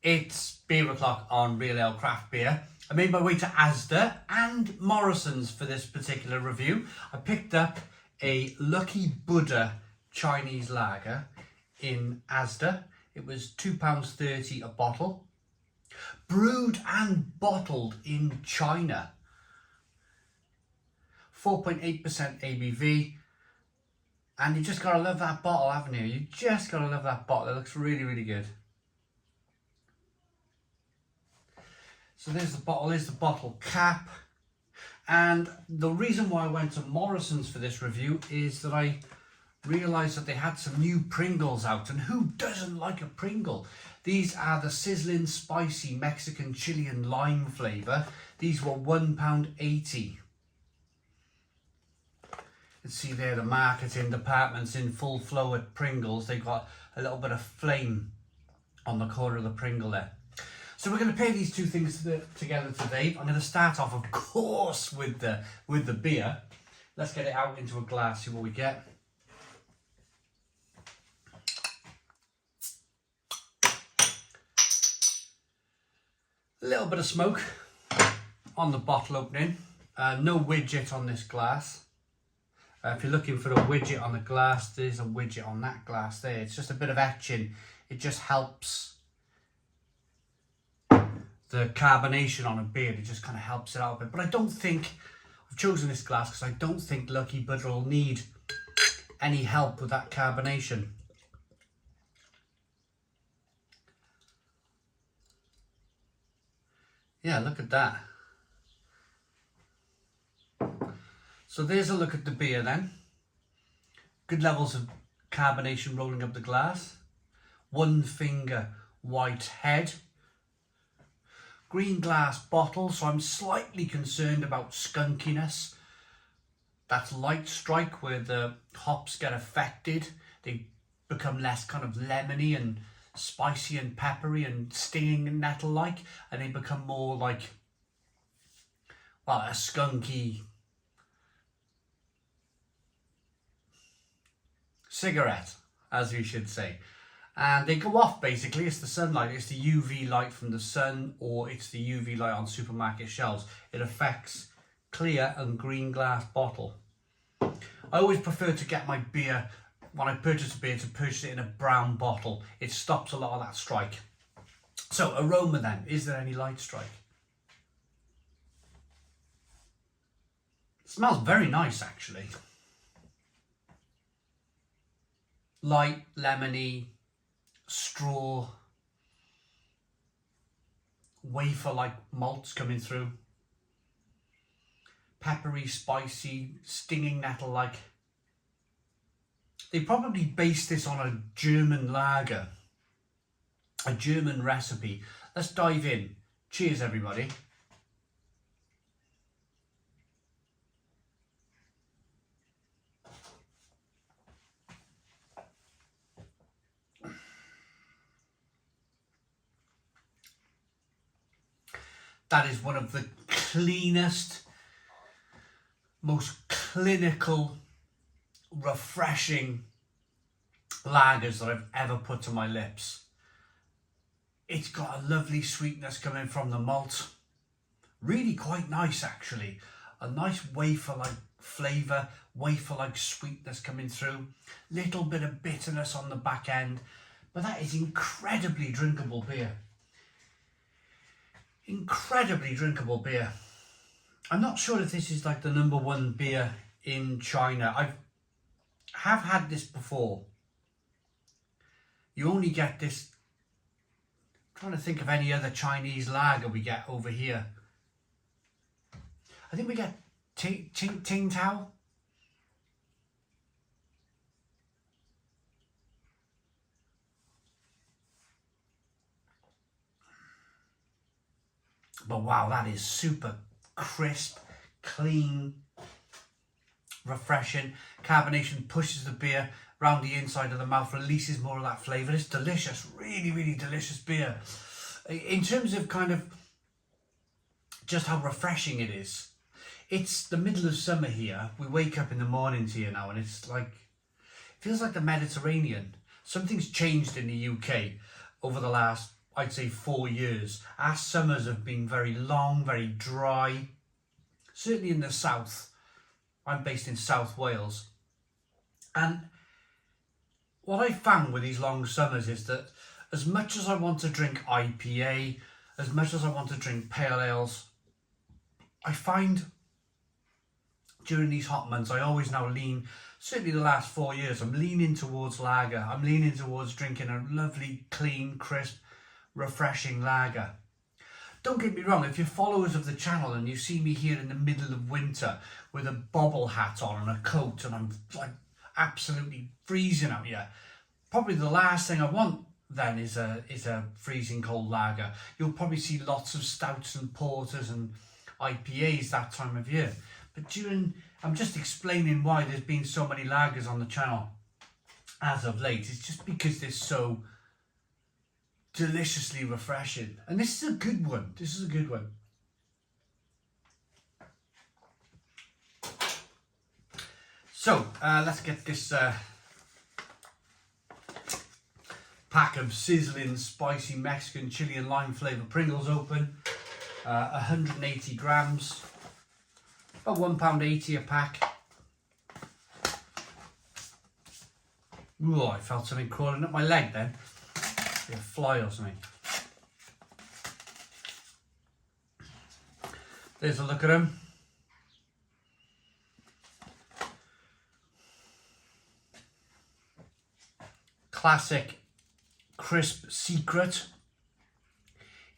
It's beer o'clock on Real Ale Craft Beer. I made my way to Asda and Morrison's for this particular review. I picked up a Lucky Buddha Chinese lager in Asda. It was £2.30 a bottle. Brewed and bottled in China. 4.8% ABV. And you just gotta love that bottle, haven't you? You just gotta love that bottle. It looks really, really good. So there's the bottle, here's the bottle cap. And the reason why I went to Morrison's for this review is that I realised that they had some new Pringles out, and who doesn't like a Pringle? These are the Sizzl'n spicy Mexican chili and lime flavour. These were £1.80. You can see there the marketing department's in full flow at Pringles. They've got a little bit of flame on the corner of the Pringle there. So we're going to pair these two things together today. I'm going to start off, of course, with the beer. Let's get it out into a glass, see what we get. A little bit of smoke on the bottle opening. No widget on this glass. If you're looking for a widget on the glass, there's a widget on that glass there. It's just a bit of etching. It just helps the carbonation on a beer. It just kind of helps it out a bit. But I don't think, I've chosen this glass because I don't think Lucky Buddha will need any help with that carbonation. Yeah, look at that. So there's a look at the beer then. Good levels of carbonation rolling up the glass. One finger white head. Green glass bottle, so I'm slightly concerned about skunkiness. That's light strike where the hops get affected. They become less kind of lemony and spicy and peppery and stinging and nettle-like, and they become more like, well, a skunky cigarette, as we should say. And they go off basically. It's the sunlight, it's the UV light from the sun, or it's the UV light on supermarket shelves. It affects clear and green glass bottle. I always prefer to get my beer, when I purchase a beer, to purchase it in a brown bottle. It stops a lot of that strike. So aroma then, is there any light strike? It smells very nice actually. Light, lemony, straw, wafer-like malts coming through. Peppery, spicy, stinging nettle-like. They probably based this on a German lager, a German recipe. Let's dive in. Cheers, everybody. That is one of the cleanest, most clinical, refreshing lagers that I've ever put to my lips. It's got a lovely sweetness coming from the malt. Really quite nice actually. A nice wafer-like flavour, wafer-like sweetness coming through. Little bit of bitterness on the back end. But that is incredibly drinkable beer. Incredibly drinkable beer. I'm not sure if this is like the #1 beer in China. I have had this before. You only get this, I'm trying to think of any other Chinese lager we get over here. I think we get Ting Tao. But wow, that is super crisp, clean, refreshing. Carbonation pushes the beer round the inside of the mouth, releases more of that flavour. It's delicious, really, really delicious beer. In terms of kind of just how refreshing it is, it's the middle of summer here. We wake up in the mornings here now and it's like, it feels like the Mediterranean. Something's changed in the UK over the last I'd say 4 years. Our summers have been very long, very dry. Certainly in the south. I'm based in South Wales. And what I found with these long summers is that as much as I want to drink IPA, as much as I want to drink pale ales, I find during these hot months, I always now lean, certainly the last 4 years, I'm leaning towards lager. I'm leaning towards drinking a lovely, clean, crisp, refreshing lager. Don't get me wrong, if you're followers of the channel and you see me here in the middle of winter with a bobble hat on and a coat and I'm like absolutely freezing out here, probably the last thing I want then is a freezing cold lager. You'll probably see lots of stouts and porters and IPAs that time of year. But I'm just explaining why there's been so many lagers on the channel as of late. It's just because they're so deliciously refreshing. And this is a good one. This is a good one. So, let's get this pack of Sizzl'n spicy Mexican chili and lime flavour Pringles open. 180 grams. About £1.80 a pack. Ooh, I felt something crawling up my leg then. Like a fly or something. There's a look at them. Classic crisp secret.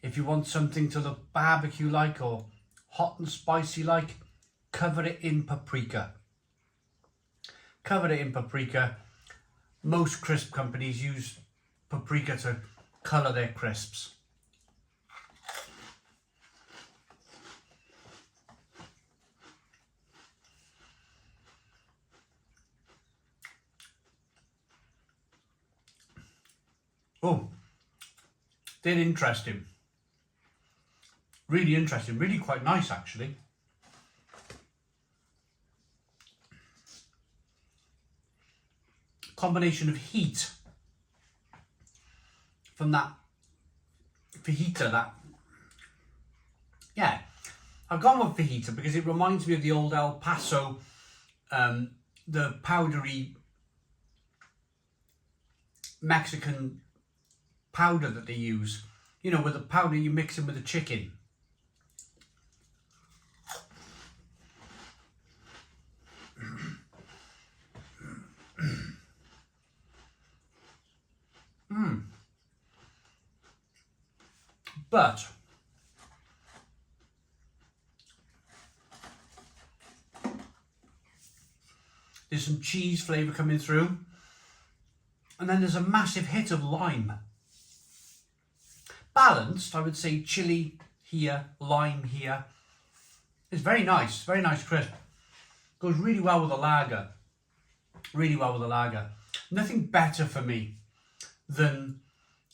If you want something to look barbecue like or hot and spicy like, cover it in paprika. Cover it in paprika. Most crisp companies use paprika to colour their crisps. Oh, they're interesting. Really interesting, really quite nice actually. Combination of heat from that fajita, I've gone with fajita because it reminds me of the old El Paso, the powdery Mexican powder that they use, you know, with the powder you mix in with the chicken. But there's some cheese flavour coming through, and then there's a massive hit of lime. Balanced, I would say chili here, lime here. It's very nice crisp. Goes really well with a lager. Really well with a lager. Nothing better for me than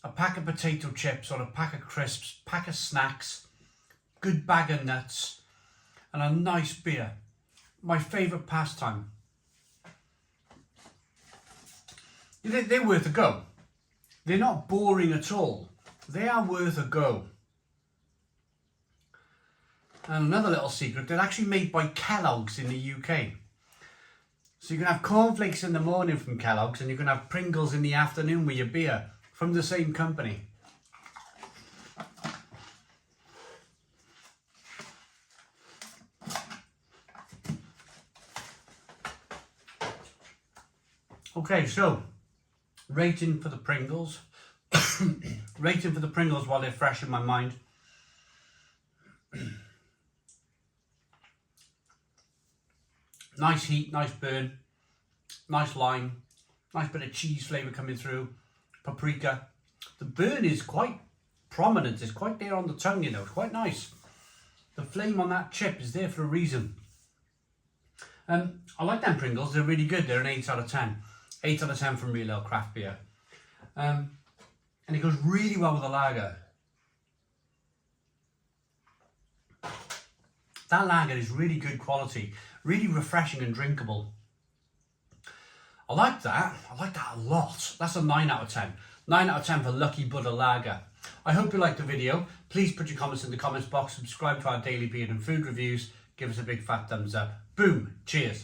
a pack of potato chips or a pack of crisps, pack of snacks, good bag of nuts, and a nice beer. My favourite pastime. They're worth a go. They're not boring at all. They are worth a go. And another little secret, they're actually made by Kellogg's in the UK. So you can have cornflakes in the morning from Kellogg's and you can have Pringles in the afternoon with your beer from the same company. Okay, so rating for the Pringles. Rating for the Pringles while they're fresh in my mind. Nice heat, nice burn, nice lime, nice bit of cheese flavour coming through, paprika. The burn is quite prominent, it's quite there on the tongue, you know, it's quite nice. The flame on that chip is there for a reason. I like them Pringles, they're really good, they're an 8 out of 10. 8 out of 10 from Real Ale Craft Beer. And it goes really well with a lager. That lager is really good quality, really refreshing and drinkable. I like that a lot. That's a 9 out of 10. 9 out of 10 for Lucky Buddha Lager. I hope you liked the video. Please put your comments in the comments box, subscribe to our daily beer and food reviews, give us a big fat thumbs up. Boom, cheers.